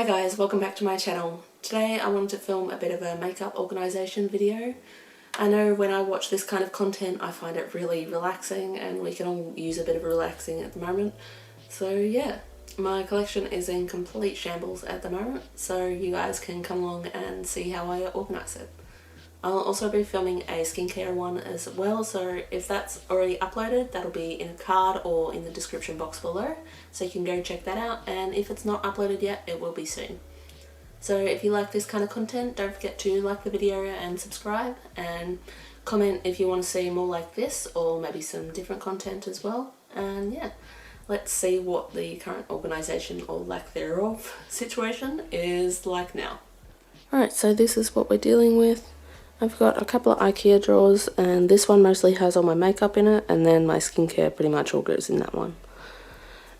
Hi guys, welcome back to my channel. Today I wanted to film a bit of a makeup organisation video. I know when I watch this kind of content I find it really relaxing, and we can all use a bit of relaxing at the moment. So yeah, my collection is in complete shambles at the moment, so you guys can come along and see how I organise it. I'll also be filming a skincare one as well, so if that's already uploaded, that'll be in a card or in the description box below, so you can go check that out, and if it's not uploaded yet, it will be soon. So if you like this kind of content, don't forget to like the video and subscribe, and comment if you want to see more like this or maybe some different content as well. And yeah, let's see what the current organisation or lack thereof situation is like now. Alright, so this is what we're dealing with. I've got a couple of IKEA drawers, and this one mostly has all my makeup in it, and then my skincare pretty much all goes in that one.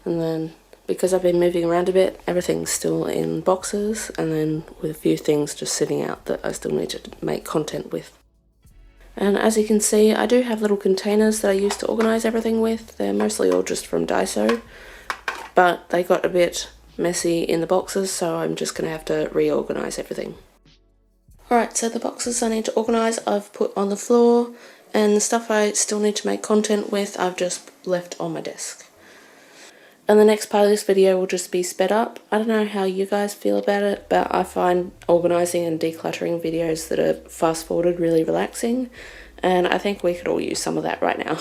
And then, because I've been moving around a bit, everything's still in boxes, and then with a few things just sitting out that I still need to make content with. And as you can see, I do have little containers that I used to organise everything with. They're mostly all just from Daiso, but they got a bit messy in the boxes, so I'm just going to have to reorganise everything. Alright, so the boxes I need to organise I've put on the floor, and the stuff I still need to make content with I've just left on my desk. And the next part of this video will just be sped up. I don't know how you guys feel about it, but I find organising and decluttering videos that are fast forwarded really relaxing, and I think we could all use some of that right now.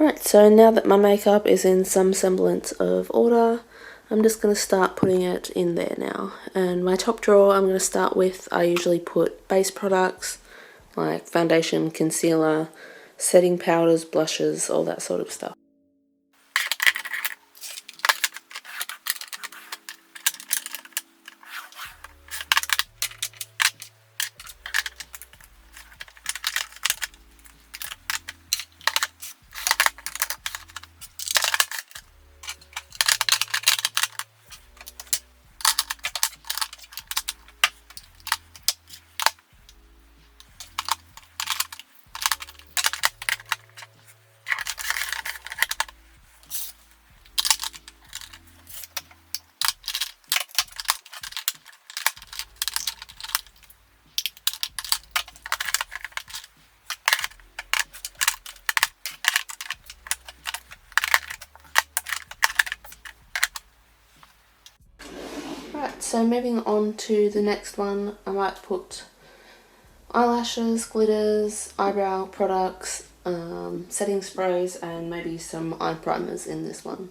Right, so now that my makeup is in some semblance of order, I'm just going to start putting it in there now. And my top drawer I'm going to start with, I usually put base products like foundation, concealer, setting powders, blushes, all that sort of stuff. Right, so moving on to the next one, I might put eyelashes, glitters, eyebrow products, setting sprays, and maybe some eye primers in this one.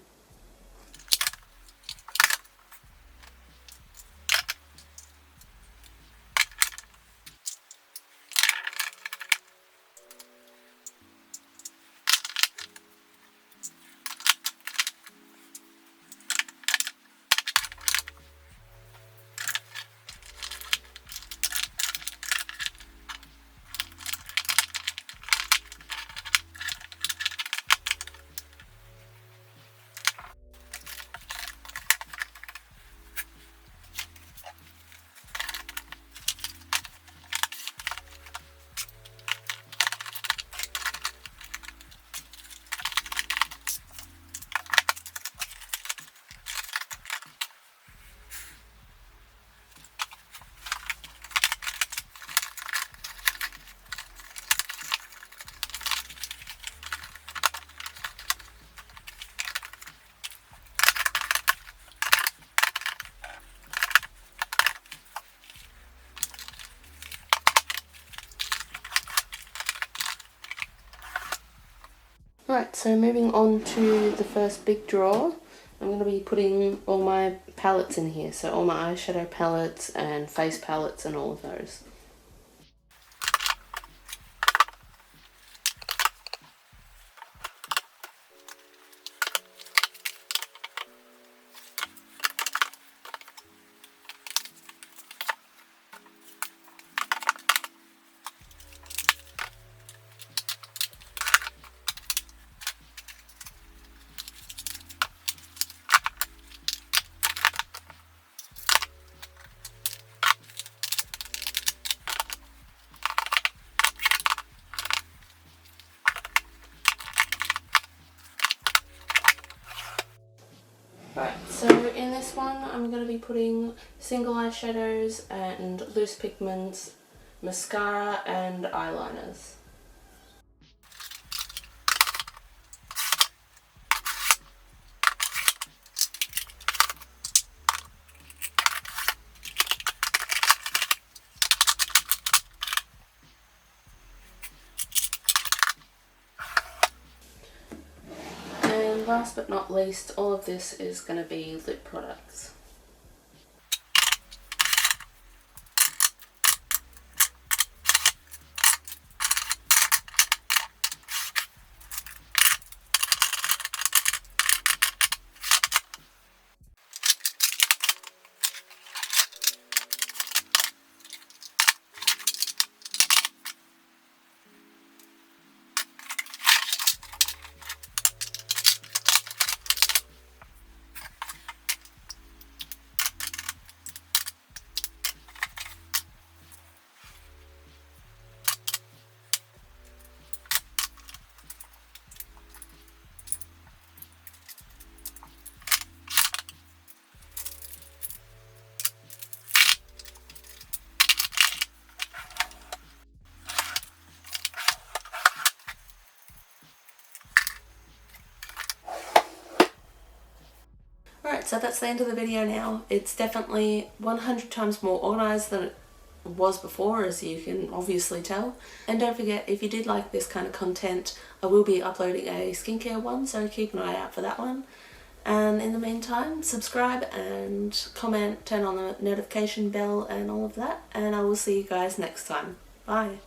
Right, so moving on to the first big drawer, I'm going to be putting all my palettes in here, so all my eyeshadow palettes and face palettes and all of those. Right, so in this one I'm going to be putting single eyeshadows and loose pigments, mascara and eyeliners. And last but not least, all of this is going to be lip products. Alright, so that's the end of the video now. It's definitely 100 times more organised than was before, as you can obviously tell. And don't forget, if you did like this kind of content, I will be uploading a skincare one, so keep an eye out for that one. And in the meantime, subscribe and comment, turn on the notification bell and all of that, and I will see you guys next time. Bye!